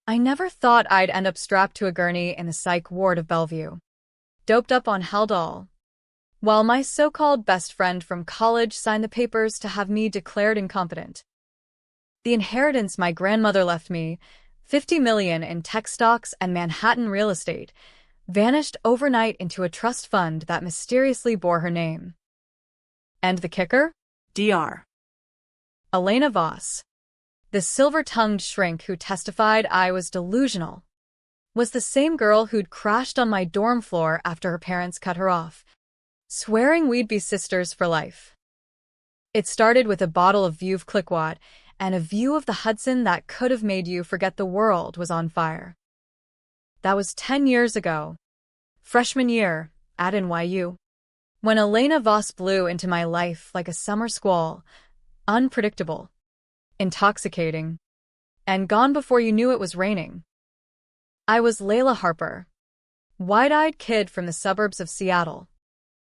I never thought I'd end up strapped to a gurney in the psych ward of Bellevue, doped up on Haldol, while my so-called best friend from college signed the papers to have me declared incompetent. The inheritance my grandmother left me, $50 million in tech stocks and Manhattan real estate, vanished overnight into a trust fund that mysteriously bore her name. And the kicker? Dr. Elena Voss, the silver-tongued shrink who testified I was delusional, was the same girl who'd crashed on my dorm floor after her parents cut her off, swearing we'd be sisters for life. It started with a bottle of Veuve Clicquot and a view of the Hudson that could have made you forget the world was on fire. That was 10 years ago, freshman year, at NYU, when Elena Voss blew into my life like a summer squall, unpredictable, intoxicating, and gone before you knew it was raining. I was Layla Harper, wide-eyed kid from the suburbs of Seattle,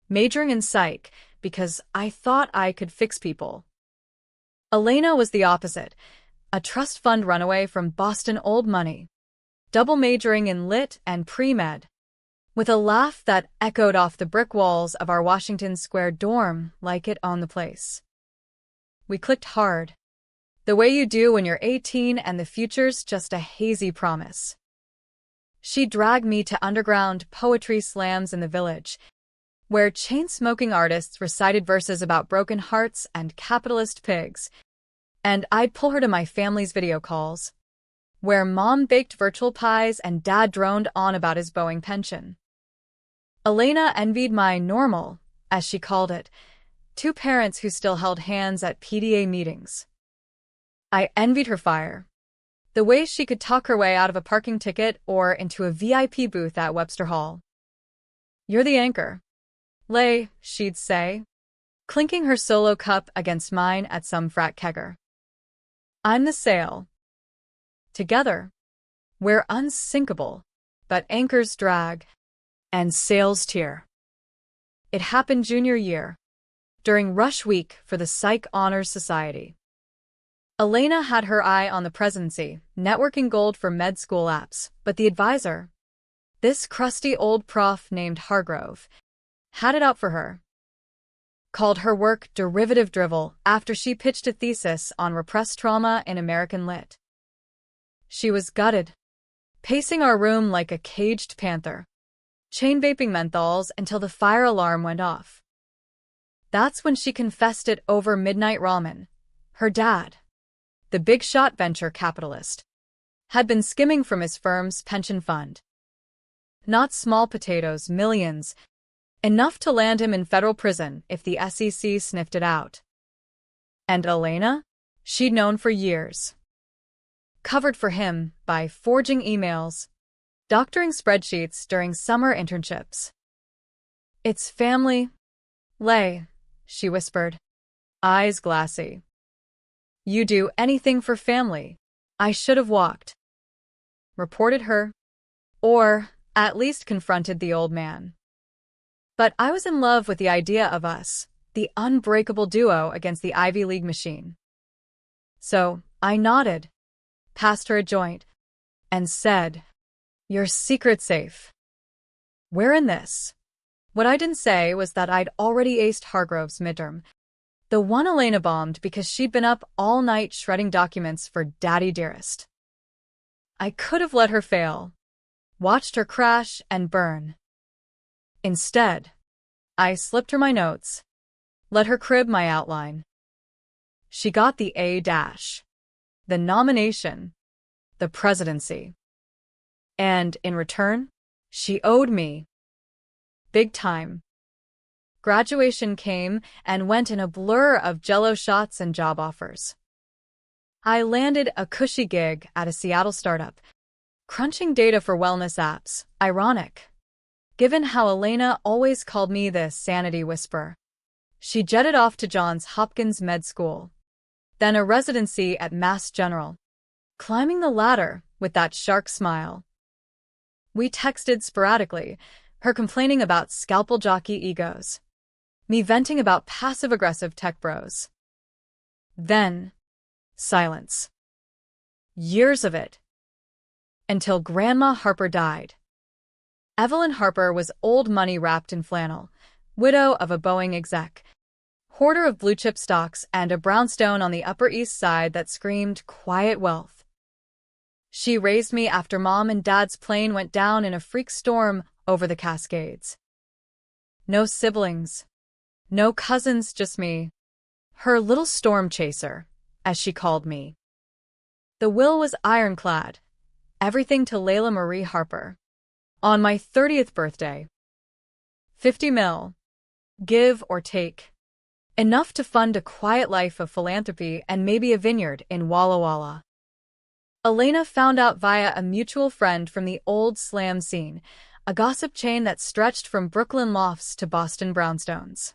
majoring in psych because I thought I could fix people. Elena was the opposite, a trust fund runaway from Boston old money, double majoring in lit and pre-med, with a laugh that echoed off the brick walls of our Washington Square dorm like it owned the place. We clicked hard, the way you do when you're 18 and the future's just a hazy promise. She dragged me to underground poetry slams in the Village, where chain-smoking artists recited verses about broken hearts and capitalist pigs, and I'd pull her to my family's video calls, where Mom baked virtual pies and Dad droned on about his Boeing pension. Elena envied my normal, as she called it, two parents who still held hands at PDA meetings. I envied her fire, the way she could talk her way out of a parking ticket or into a VIP booth at Webster Hall. "You're the anchor, Lay," she'd say, clinking her solo cup against mine at some frat kegger. "I'm the sail. Together, we're unsinkable, but anchors drag, and sails tear." It happened junior year, during rush week for the Psych Honors Society. Elena had her eye on the presidency, networking gold for med school apps, but the advisor, this crusty old prof named Hargrove, had it out for her. Called her work derivative drivel after she pitched a thesis on repressed trauma in American Lit. She was gutted, pacing our room like a caged panther, chain vaping menthols until the fire alarm went off. That's when she confessed it over midnight ramen. Her dad, the big shot venture capitalist, had been skimming from his firm's pension fund. Not small potatoes, millions, enough to land him in federal prison if the SEC sniffed it out. And Elena? She'd known for years. Covered for him by forging emails, doctoring spreadsheets during summer internships. "It's family, Lay," she whispered, eyes glassy. "You do anything for family. I should have walked." Reported her, or at least confronted the old man. But I was in love with the idea of us, the unbreakable duo against the Ivy League machine. So I nodded, passed her a joint, and said, "Your secret safe. We're in this." What I didn't say was that I'd already aced Hargrove's midterm, the one Elena bombed because she'd been up all night shredding documents for Daddy Dearest. I could have let her fail, watched her crash and burn. Instead, I slipped her my notes, let her crib my outline. She got the A-, the nomination, the presidency. And in return, she owed me. Big time. Graduation came and went in a blur of Jell-O shots and job offers. I landed a cushy gig at a Seattle startup, crunching data for wellness apps. Ironic, given how Elena always called me the sanity whisperer. She jetted off to Johns Hopkins Med School, then a residency at Mass General, climbing the ladder with that shark smile. We texted sporadically, her complaining about scalpel jockey egos, me venting about passive-aggressive tech bros. Then, silence. Years of it. until Grandma Harper died. Evelyn Harper was old money wrapped in flannel, widow of a Boeing exec, hoarder of blue-chip stocks and a brownstone on the Upper East Side that screamed quiet wealth. She raised me after Mom and Dad's plane went down in a freak storm over the Cascades. No siblings. No cousins, just me. Her little storm chaser, as she called me. The will was ironclad. Everything to Layla Marie Harper. On my 30th birthday. 50 mil. Give or take. Enough to fund a quiet life of philanthropy and maybe a vineyard in Walla Walla. Elena found out via a mutual friend from the old slam scene, a gossip chain that stretched from Brooklyn lofts to Boston brownstones.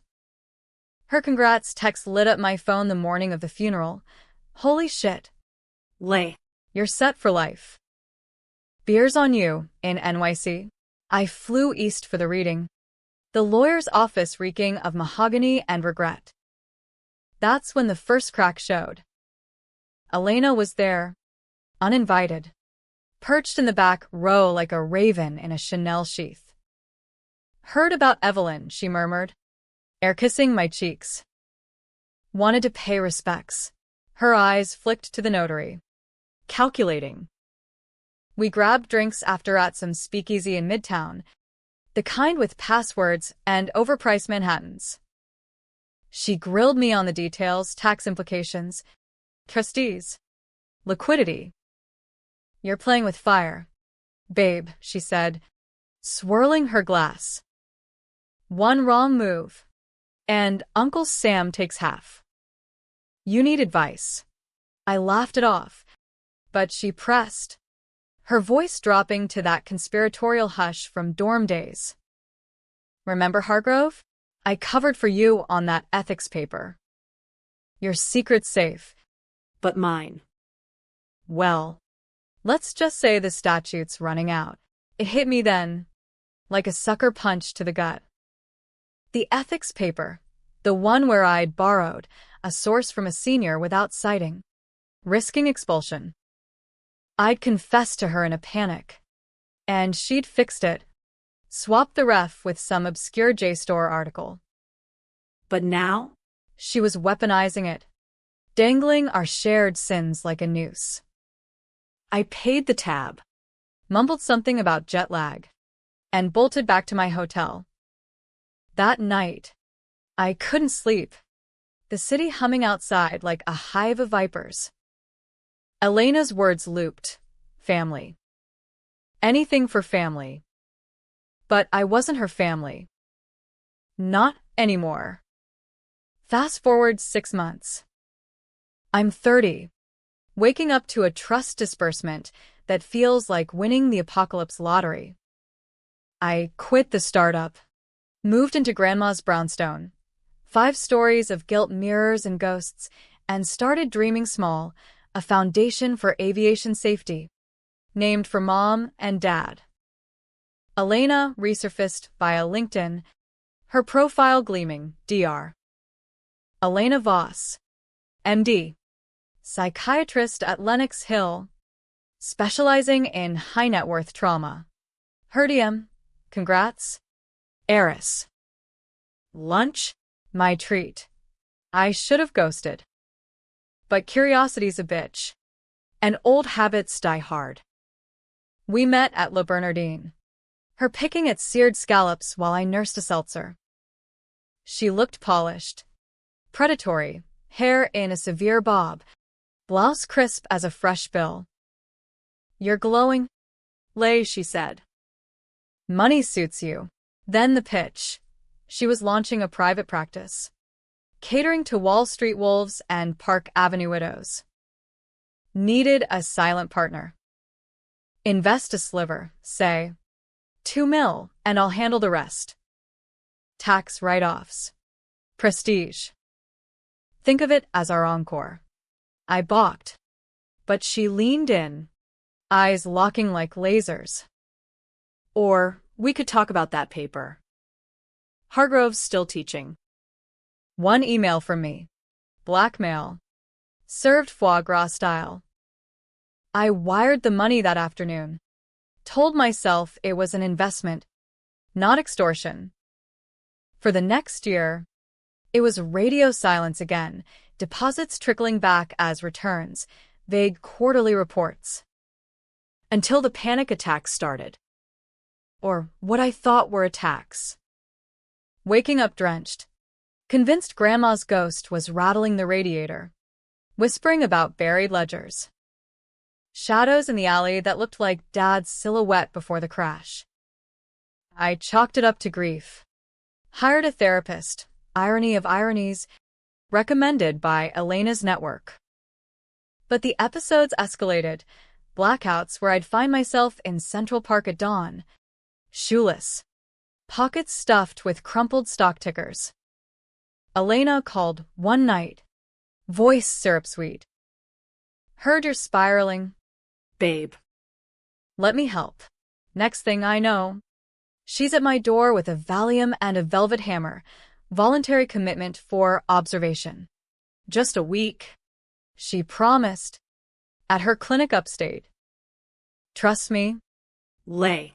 Her congrats text lit up my phone the morning of the funeral. Holy shit. Lay. You're set for life. Beers on you, in NYC. I flew east for the reading. The lawyer's office reeking of mahogany and regret. That's when the first crack showed. Elena was there. Uninvited. Perched in the back row like a raven in a Chanel sheath. Heard about Evelyn, she murmured, air-kissing my cheeks. Wanted to pay respects. Her eyes flicked to the notary. Calculating. We grabbed drinks after at some speakeasy in Midtown, the kind with passwords and overpriced Manhattans. She grilled me on the details, tax implications, trustees, liquidity. You're playing with fire, babe, she said, swirling her glass. One wrong move, and Uncle Sam takes half. You need advice. I laughed it off, but she pressed, her voice dropping to that conspiratorial hush from dorm days. Remember Hargrove? I covered for you on that ethics paper. Your secret's safe. But mine. Well, let's just say the statute's running out. It hit me then, like a sucker punch to the gut. The ethics paper, the one where I'd borrowed a source from a senior without citing, risking expulsion. I'd confessed to her in a panic, and she'd fixed it, swapped the ref with some obscure JSTOR article. But now, she was weaponizing it, dangling our shared sins like a noose. I paid the tab, mumbled something about jet lag, and bolted back to my hotel. That night, I couldn't sleep, the city humming outside like a hive of vipers. Elena's words looped. Family. Anything for family. But I wasn't her family. Not anymore. Fast forward 6 months. I'm 30, waking up to a trust disbursement that feels like winning the apocalypse lottery. I quit the startup, moved into Grandma's brownstone, 5 stories of gilt mirrors and ghosts, and started dreaming small, a foundation for aviation safety, named for Mom and Dad. Elena resurfaced via LinkedIn, her profile gleaming, Dr. Elena Voss, MD, psychiatrist at Lenox Hill, specializing in high-net-worth trauma. Herdium, congrats. Heiress. Lunch? My treat. I should have ghosted. But curiosity's a bitch, and old habits die hard. We met at La Bernardine, her picking at seared scallops while I nursed a seltzer. She looked polished, predatory, hair in a severe bob, blouse crisp as a fresh bill. You're glowing, Lay, she said. Money suits you. Then the pitch. She was launching a private practice, catering to Wall Street wolves and Park Avenue widows. Needed a silent partner. Invest a sliver, say. 2 mil, and I'll handle the rest. Tax write-offs. Prestige. Think of it as our encore. I balked, but she leaned in, eyes locking like lasers. Or we could talk about that paper. Hargrove's still teaching. One email from me. Blackmail. Served foie gras style. I wired the money that afternoon. told myself it was an investment, not extortion. For the next year, it was radio silence again, deposits trickling back as returns, vague quarterly reports. Until the panic attacks started. Or what I thought were attacks. Waking up drenched, convinced Grandma's ghost was rattling the radiator, whispering about buried ledgers. Shadows in the alley that looked like Dad's silhouette before the crash. I chalked it up to grief. Hired a therapist, irony of ironies, recommended by Elena's network. But the episodes escalated, blackouts where I'd find myself in Central Park at dawn, shoeless, pockets stuffed with crumpled stock tickers. Elena called one night, voice syrup sweet. Heard you're spiraling. Babe. Let me help. Next thing I know, she's at my door with a Valium and a velvet hammer, voluntary commitment for observation. Just a week, she promised, at her clinic upstate. Trust me? Lay.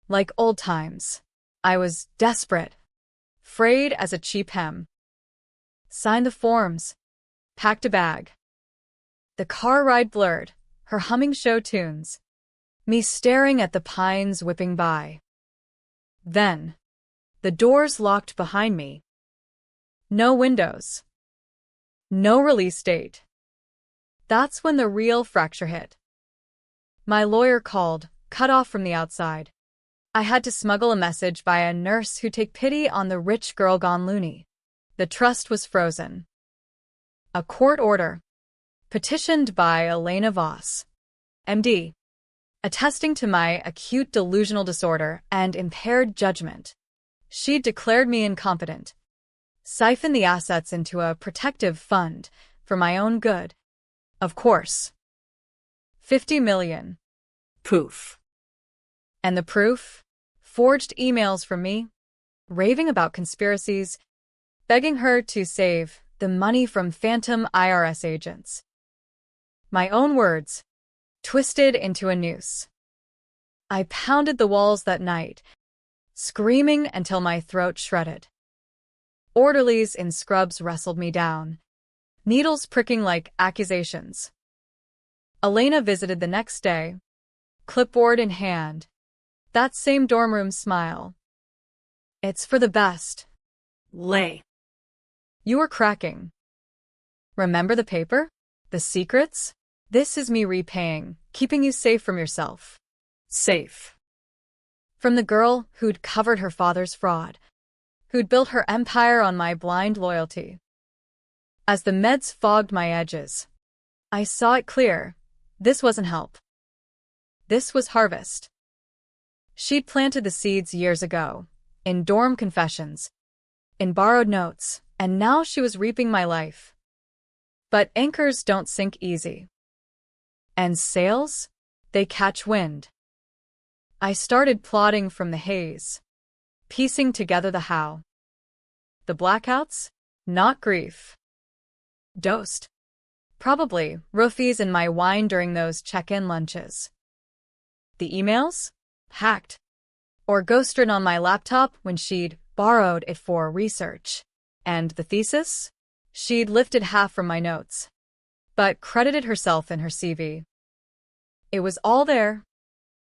Like old times, I was desperate, frayed as a cheap hem. Signed the forms, packed a bag. The car ride blurred, her humming show tunes, me staring at the pines whipping by. Then, the doors locked behind me. No windows. No release date. That's when the real fracture hit. My lawyer called, cut off from the outside. I had to smuggle a message by a nurse who'd take pity on the rich girl gone loony. The trust was frozen. A court order, petitioned by Elena Voss, MD, attesting to my acute delusional disorder and impaired judgment. She'd declared me incompetent, siphoned the assets into a protective fund for my own good. Of course. 50 million. Poof. And the proof? Forged emails from me, raving about conspiracies, begging her to save the money from phantom IRS agents. My own words, twisted into a noose. I pounded the walls that night, screaming until my throat shredded. Orderlies in scrubs wrestled me down, needles pricking like accusations. Elena visited the next day, clipboard in hand, that same dorm room smile. It's for the best. Lay. You were cracking. Remember the paper? The secrets? This is me repaying, keeping you safe from yourself. Safe. From the girl who'd covered her father's fraud, who'd built her empire on my blind loyalty. As the meds fogged my edges, I saw it clear. This wasn't help. This was harvest. She'd planted the seeds years ago, in dorm confessions, in borrowed notes, and now she was reaping my life. But anchors don't sink easy. And sails? They catch wind. I started plotting from the haze, piecing together the how. The blackouts? Not grief. Dosed. Probably roofies in my wine during those check-in lunches. The emails? Hacked. Or ghosted on my laptop when she'd borrowed it for research. And the thesis? She'd lifted half from my notes, but credited herself in her CV. It was all there,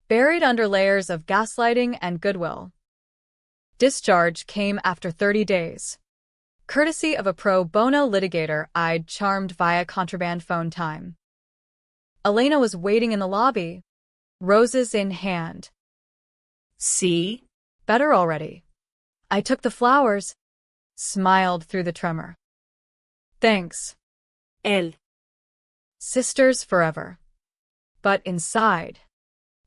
buried under layers of gaslighting and goodwill. Discharge came after 30 days, courtesy of a pro bono litigator I'd charmed via contraband phone time. Elena was waiting in the lobby, roses in hand. See? Better already. I took the flowers, smiled through the tremor. Thanks. El. Sisters forever. But inside,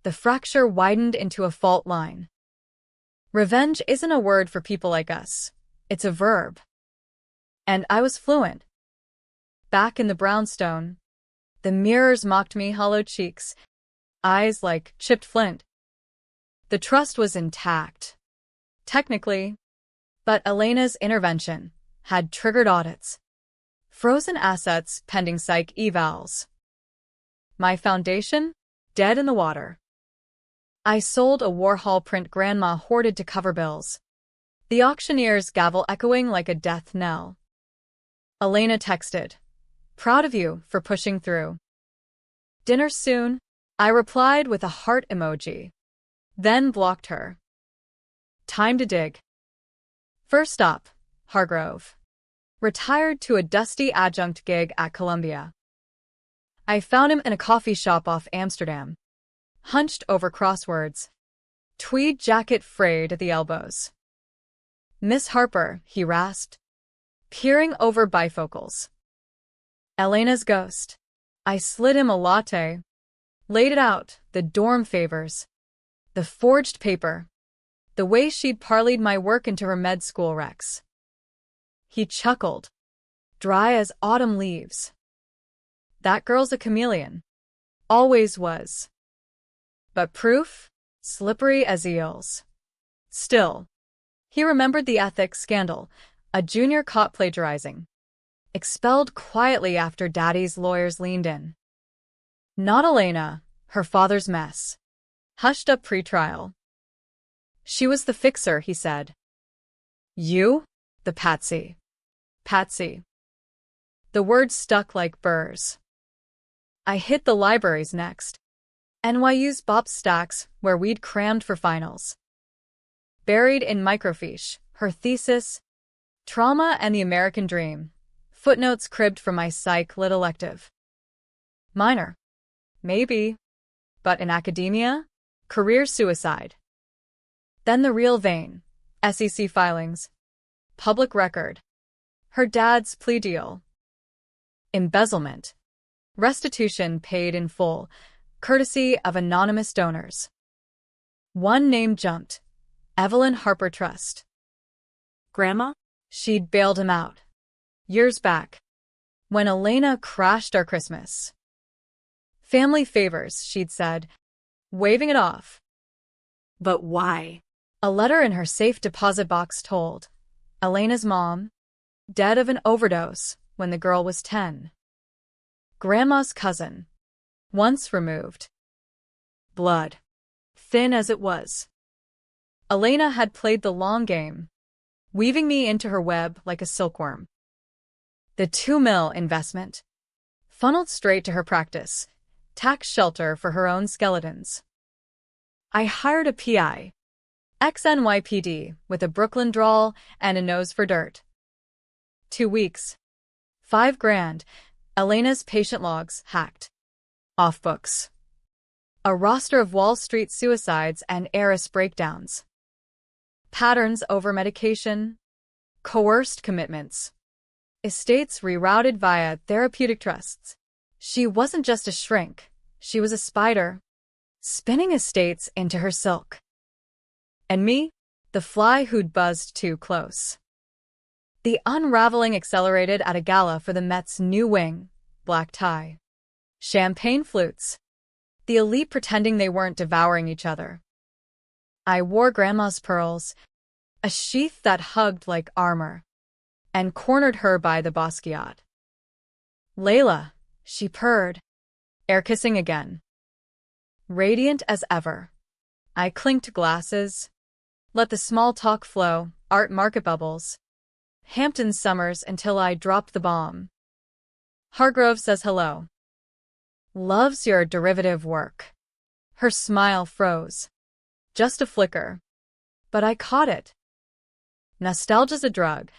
the fracture widened into a fault line. Revenge isn't a word for people like us. It's a verb. And I was fluent. Back in the brownstone, the mirrors mocked me hollow cheeks, eyes like chipped flint. The trust was intact, technically, but Elena's intervention had triggered audits, frozen assets pending psych evals. My foundation? Dead in the water. I sold a Warhol print Grandma hoarded to cover bills. The auctioneer's gavel echoing like a death knell. Elena texted, "Proud of you for pushing through. Dinner soon?" I replied with a heart emoji. Then blocked her. Time to dig. First stop, Hargrove. Retired to a dusty adjunct gig at Columbia. I found him in a coffee shop off Amsterdam. Hunched over crosswords. Tweed jacket frayed at the elbows. "Miss Harper," he rasped, peering over bifocals. "Elena's ghost." I slid him a latte. Laid it out, the dorm favors. The forged paper. The way she'd parlayed my work into her med school recs. He chuckled. Dry as autumn leaves. "That girl's a chameleon. Always was. But proof? Slippery as eels." Still. He remembered the ethics scandal, a junior caught plagiarizing. Expelled quietly after Daddy's lawyers leaned in. Not Elena, her father's mess. Hushed up pre-trial. She was the fixer, he said. You? The patsy. Patsy. The word stuck like burrs. I hit the libraries next. NYU's Bop Stacks, where we'd crammed for finals. Buried in microfiche, her thesis, Trauma and the American Dream, footnotes cribbed from my psych lit elective. Minor. Maybe. But in academia? Career suicide. Then the real vein, SEC filings. Public record. Her dad's plea deal. Embezzlement. Restitution paid in full, courtesy of anonymous donors. One name jumped. Evelyn Harper Trust. Grandma? She'd bailed him out. Years back. When Elena crashed our Christmas. Family favors, she'd said, waving it off. But why? A letter in her safe deposit box told. Elena's mom, dead of an overdose when the girl was 10. Grandma's cousin, once removed. Blood, thin as it was. Elena had played the long game, weaving me into her web like a silkworm. The $2 million investment, funneled straight to her practice, tax shelter for her own skeletons. I hired a PI, ex-NYPD, with a Brooklyn drawl and a nose for dirt. 2 weeks. $5,000, Elena's patient logs hacked. Off books. A roster of Wall Street suicides and heiress breakdowns. Patterns over medication. Coerced commitments. Estates rerouted via therapeutic trusts. She wasn't just a shrink, she was a spider, spinning estates into her silk. And me, the fly who'd buzzed too close. The unraveling accelerated at a gala for the Met's new wing, black tie. Champagne flutes. The elite pretending they weren't devouring each other. I wore Grandma's pearls, a sheath that hugged like armor, and cornered her by the Basquiat. Layla, she purred, air-kissing again. Radiant as ever. I clinked glasses, let the small talk flow, art market bubbles. Hampton summers until I dropped the bomb. Hargrove says hello. Loves your derivative work. Her smile froze. Just a flicker. But I caught it. Nostalgia's a drug.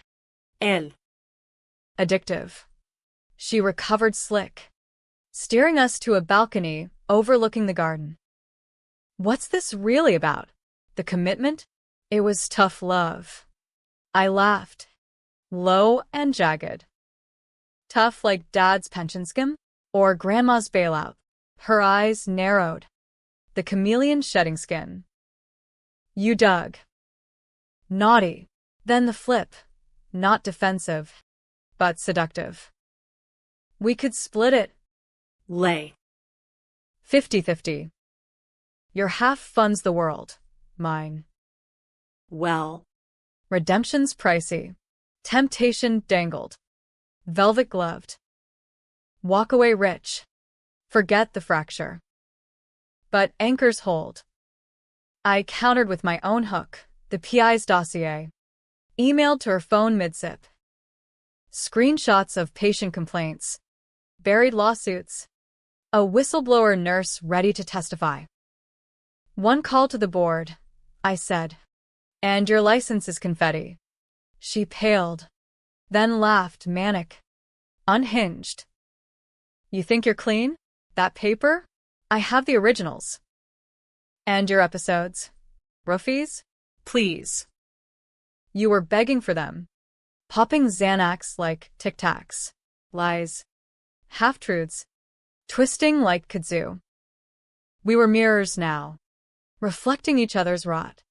Addictive. She recovered slick, steering us to a balcony overlooking the garden. What's this really about? The commitment? It was tough love. I laughed. Low and jagged. Tough like Dad's pension skim? Or Grandma's bailout? Her eyes narrowed. The chameleon shedding skin. You dug. Naughty. Then the flip. Not defensive, but seductive. We could split it. Lay. 50-50. Your half funds the world. Mine. Well. Redemption's pricey. Temptation dangled. Velvet gloved. Walk away rich. Forget the fracture. But anchors hold. I countered with my own hook, the PI's dossier. Emailed to her phone mid-sip. Screenshots of patient complaints. Buried lawsuits. A whistleblower nurse ready to testify. One call to the board, I said. And your license is confetti. She paled, then laughed, manic, unhinged. You think you're clean? That paper? I have the originals. And your episodes? Roofies? Please. You were begging for them. Popping Xanax like Tic Tacs. Lies. Half-truths. Twisting like kudzu. We were mirrors now, reflecting each other's rot.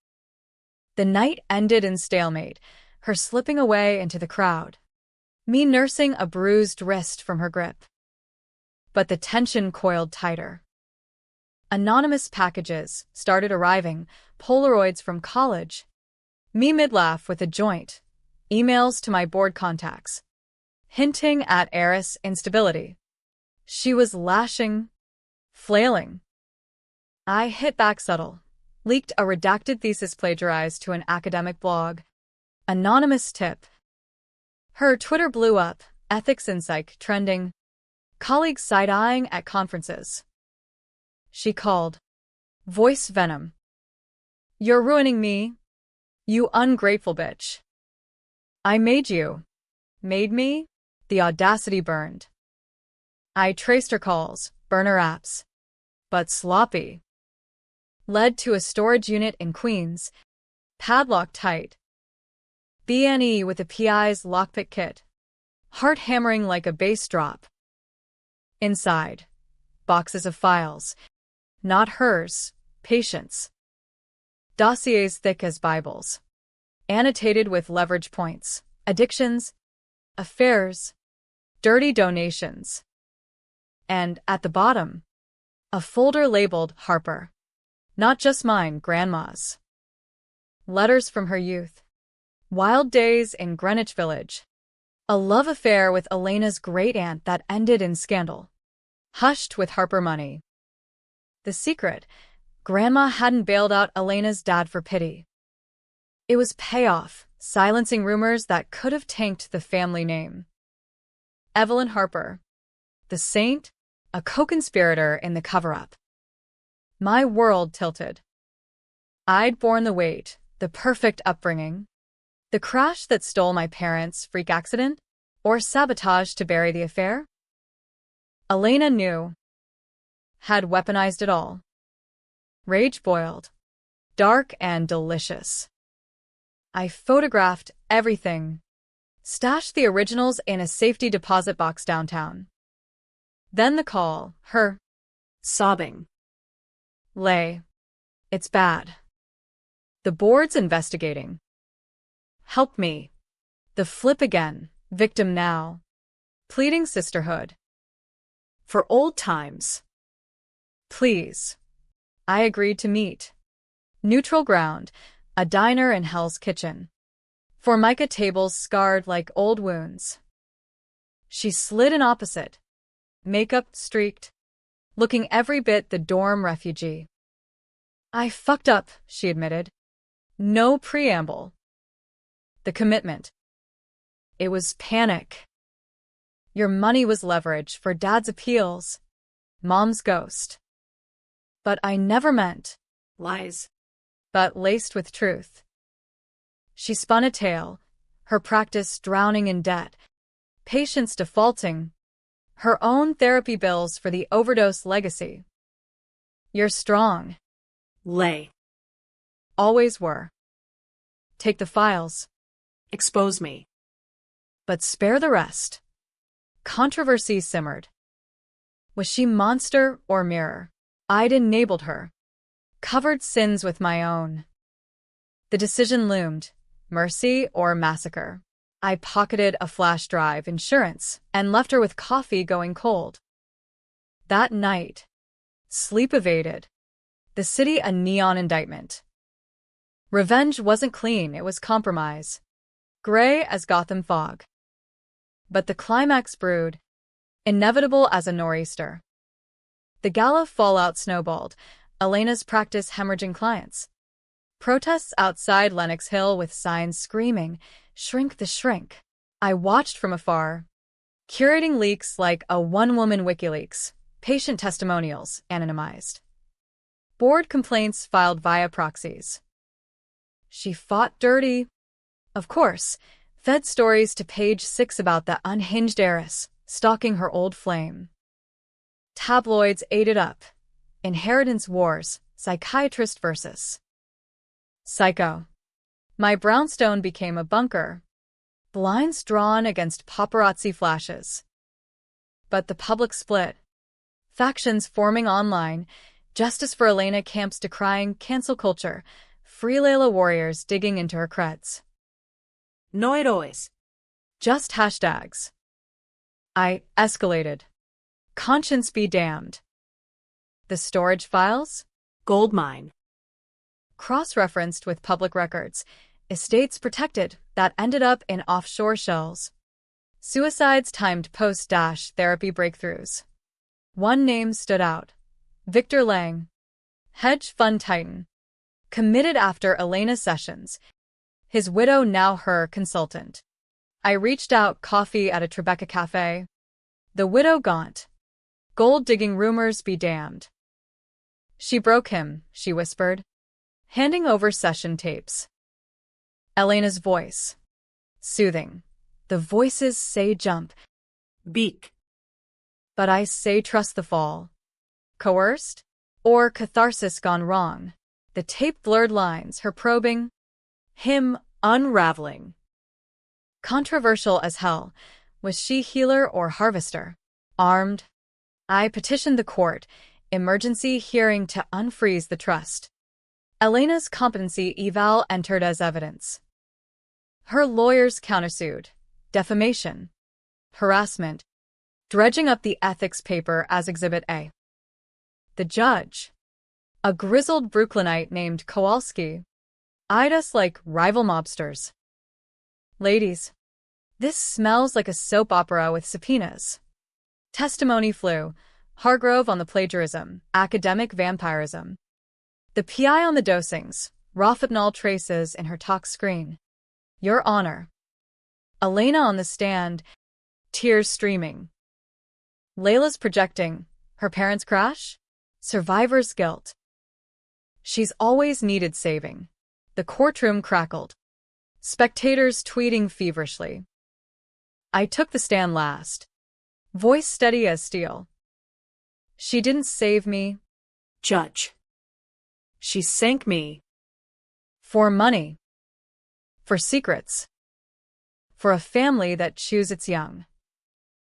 The night ended in stalemate, her slipping away into the crowd, me nursing a bruised wrist from her grip. But the tension coiled tighter. Anonymous packages started arriving, Polaroids from college. Me mid-laugh with a joint, emails to my board contacts, hinting at heiress instability. She was lashing, flailing. I hit back subtle, leaked a redacted thesis plagiarized to an academic blog. Anonymous tip. Her Twitter blew up, ethics in psych trending. Colleagues side-eyeing at conferences. She called. Voice venom. You're ruining me. You ungrateful bitch. I made you. Made me? The audacity burned. I traced her calls, burner apps. But sloppy. Led to a storage unit in Queens. Padlocked tight. BNE with the PI's lockpick kit. Heart hammering like a bass drop. Inside. Boxes of files. Not hers, patients. Dossiers thick as Bibles. Annotated with leverage points, addictions, affairs, dirty donations. And at the bottom, a folder labeled Harper. Not just mine, Grandma's. Letters from her youth. Wild days in Greenwich Village. A love affair with Elena's great-aunt that ended in scandal. Hushed with Harper money. The secret, Grandma hadn't bailed out Elena's dad for pity. It was payoff, silencing rumors that could have tanked the family name. Evelyn Harper. The saint, a co-conspirator in the cover-up. My world tilted. I'd borne the weight, the perfect upbringing. The crash that stole my parents' freak accident? Or sabotage to bury the affair? Elena knew. Had weaponized it all. Rage boiled. Dark and delicious. I photographed everything. Stashed the originals in a safety deposit box downtown. Then the call, her. Sobbing. Lay. It's bad. The board's investigating. Help me. The flip again, victim now. Pleading sisterhood. For old times. Please. I agreed to meet. Neutral ground, a diner in Hell's Kitchen. Formica tables scarred like old wounds. She slid in opposite. Makeup streaked. Looking every bit the dorm refugee. I fucked up, she admitted. No preamble. The commitment. It was panic. Your money was leverage for Dad's appeals. Mom's ghost. But I never meant lies, but laced with truth. She spun a tale, her practice drowning in debt, patients defaulting, her own therapy bills for the overdose legacy. You're strong. Lay. Always were. Take the files. Expose me. But spare the rest. Controversy simmered. Was she monster or mirror? I'd enabled her. Covered sins with my own. The decision loomed, mercy or massacre. I pocketed a flash drive insurance and left her with coffee going cold. That night, sleep evaded. The city a neon indictment. Revenge wasn't clean, it was compromise. Gray as Gotham fog. But the climax brewed, inevitable as a nor'easter. The gala fallout snowballed, Elena's practice hemorrhaging clients. Protests outside Lenox Hill with signs screaming, "Shrink the shrink." I watched from afar, curating leaks like a one-woman WikiLeaks, patient testimonials anonymized, board complaints filed via proxies. She fought dirty. Of course, fed stories to page 6 about the unhinged heiress stalking her old flame. Tabloids ate it up. Inheritance wars, psychiatrist versus psycho. My brownstone became a bunker, blinds drawn against paparazzi flashes. But the public split. Factions forming online, Justice for Elena camps decrying cancel culture, Free Layla warriors digging into her creds. No héroes. Just hashtags. I escalated. Conscience be damned. The storage files? Goldmine. Cross-referenced with public records, estates protected that ended up in offshore shells. Suicides timed post-therapy breakthroughs. One name stood out. Victor Lang. Hedge fund titan. Committed after Elena sessions. His widow now her consultant. I reached out coffee at a Tribeca cafe. The widow gaunt. Gold-digging rumors be damned. She broke him, she whispered, handing over session tapes. Elena's voice. Soothing. The voices say jump. Beak. But I say trust the fall. Coerced? Or catharsis gone wrong? The tape blurred lines, her probing. Him unraveling. Controversial as hell. Was she healer or harvester? Armed? I petitioned the court, emergency hearing to unfreeze the trust. Elena's competency eval entered as evidence. Her lawyers countersued. Defamation. Harassment. Dredging up the ethics paper as Exhibit A. The judge, a grizzled Brooklynite named Kowalski, eyed us like rival mobsters. Ladies, this smells like a soap opera with subpoenas. Testimony flew. Hargrove on the plagiarism, academic vampirism. The PI on the dosings, Rohypnol traces in her talk screen. Your Honor. Elena on the stand, tears streaming. Layla's projecting. Her parents' crash? Survivor's guilt. She's always needed saving. The courtroom crackled. Spectators tweeting feverishly. I took the stand last. Voice steady as steel. She didn't save me. Judge. She sank me. For money. For secrets. For a family that chews its young.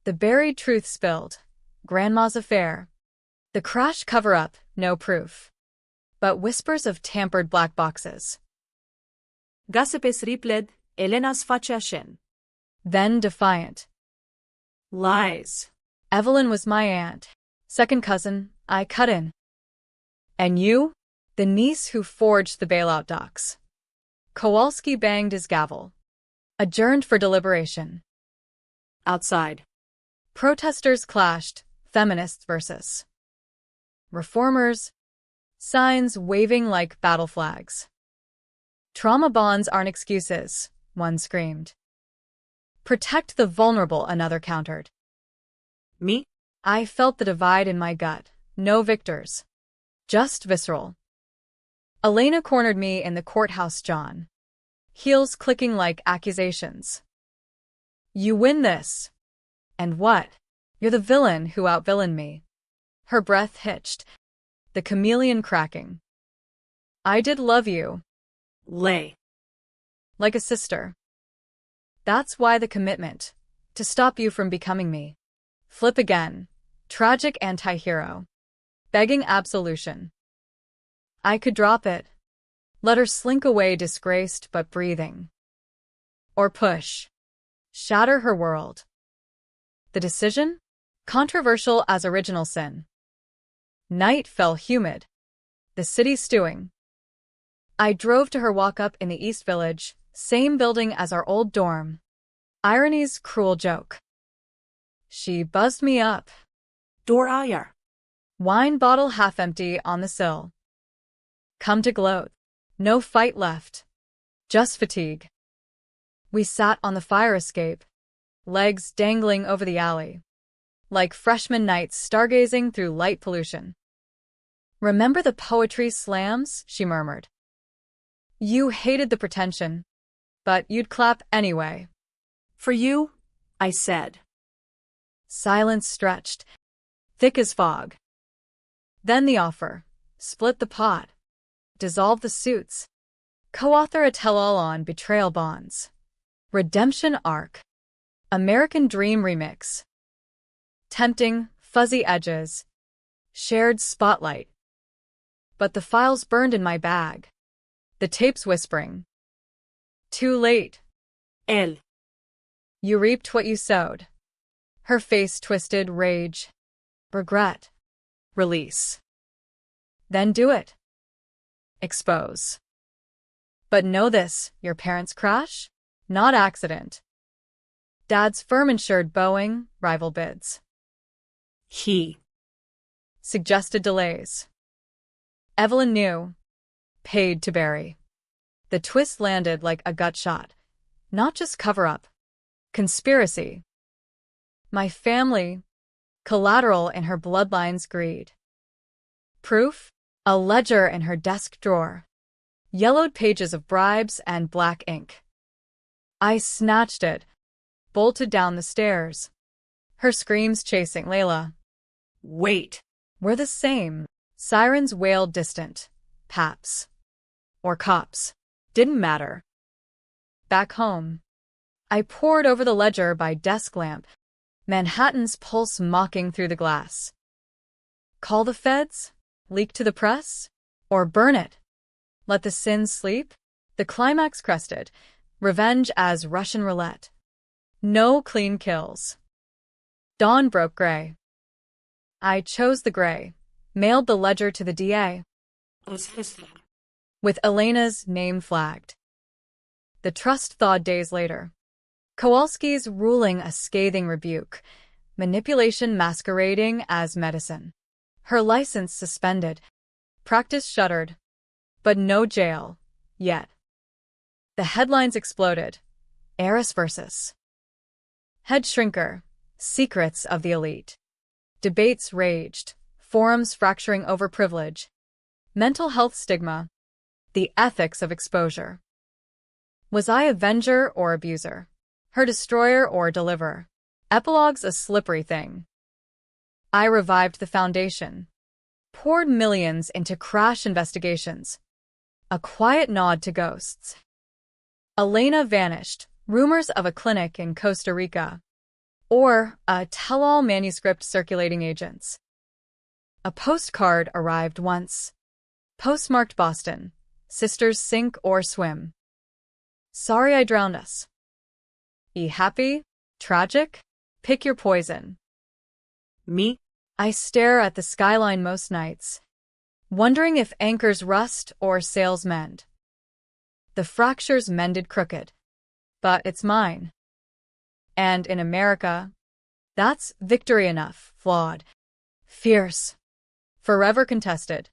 The buried truth spilled. Grandma's affair. The crash cover-up, no proof. But whispers of tampered black boxes. Gasepes ripled, Elena's faciashen. Then defiant. Lies. Evelyn was my aunt. Second cousin, I cut in. And you? The niece who forged the bailout docs. Kowalski banged his gavel. Adjourned for deliberation. Outside. Protesters clashed, feminists versus reformers, signs waving like battle flags. Trauma bonds aren't excuses, one screamed. Protect the vulnerable, another countered. Me? I felt the divide in my gut. No victors. Just visceral. Elena cornered me in the courthouse, John. Heels clicking like accusations. You win this. And what? You're the villain who outvillained me. Her breath hitched. The chameleon cracking. I did love you. Lay. Like a sister. That's why the commitment. To stop you from becoming me. Flip again. Tragic anti-hero. Begging absolution. I could drop it. Let her slink away disgraced but breathing. Or push. Shatter her world. The decision? Controversial as original sin. Night fell humid. The city stewing. I drove to her walk-up in the East Village, same building as our old dorm. Irony's cruel joke. She buzzed me up. Door ayar. Wine bottle half empty on the sill. Come to gloat. No fight left. Just fatigue. We sat on the fire escape, legs dangling over the alley, like freshman nights stargazing through light pollution. Remember the poetry slams? She murmured. You hated the pretension, but you'd clap anyway. For you, I said. Silence stretched, thick as fog. Then the offer. Split the pot. Dissolve the suits. Co-author a tell-all on betrayal bonds. Redemption arc. American Dream remix. Tempting, fuzzy edges. Shared spotlight. But the files burned in my bag. The tapes whispering. Too late. Él. You reaped what you sowed. Her face twisted rage. Regret. Release. Then do it. Expose. But know this, your parents' crash? Not accident. Dad's firm insured Boeing, rival bids. He. Suggested delays. Evelyn knew. Paid to bury. The twist landed like a gut shot. Not just cover-up. Conspiracy. My family. Collateral in her bloodline's greed. Proof? A ledger in her desk drawer. Yellowed pages of bribes and black ink. I snatched it. Bolted down the stairs. Her screams chasing Layla. Wait. Were the same. Sirens wailed distant. Paps. Or cops. Didn't matter. Back home. I pored over the ledger by desk lamp. Manhattan's pulse mocking through the glass. Call the feds? Leak to the press? Or burn it? Let the sin sleep? The climax crested. Revenge as Russian roulette. No clean kills. Dawn broke gray. I chose the gray. Mailed the ledger to the DA. With Elena's name flagged. The trust thawed days later. Kowalski's ruling a scathing rebuke. Manipulation masquerading as medicine. Her license suspended. Practice shuttered. But no jail. Yet. The headlines exploded. Heiress versus. Head shrinker. Secrets of the elite. Debates raged. Forums fracturing over privilege. Mental health stigma. The ethics of exposure. Was I avenger or abuser? Her destroyer or deliverer? Epilogue's a slippery thing. I revived the foundation. Poured millions into crash investigations. A quiet nod to ghosts. Elena vanished. Rumors of a clinic in Costa Rica. Or a tell-all manuscript circulating agents. A postcard arrived once. Postmarked Boston. Sisters sink or swim. Sorry I drowned us. Happy? Tragic? Pick your poison. Me? I stare at the skyline most nights, wondering if anchors rust or sails mend. The fractures mended crooked, but it's mine. And in America, that's victory enough, flawed, fierce, forever contested.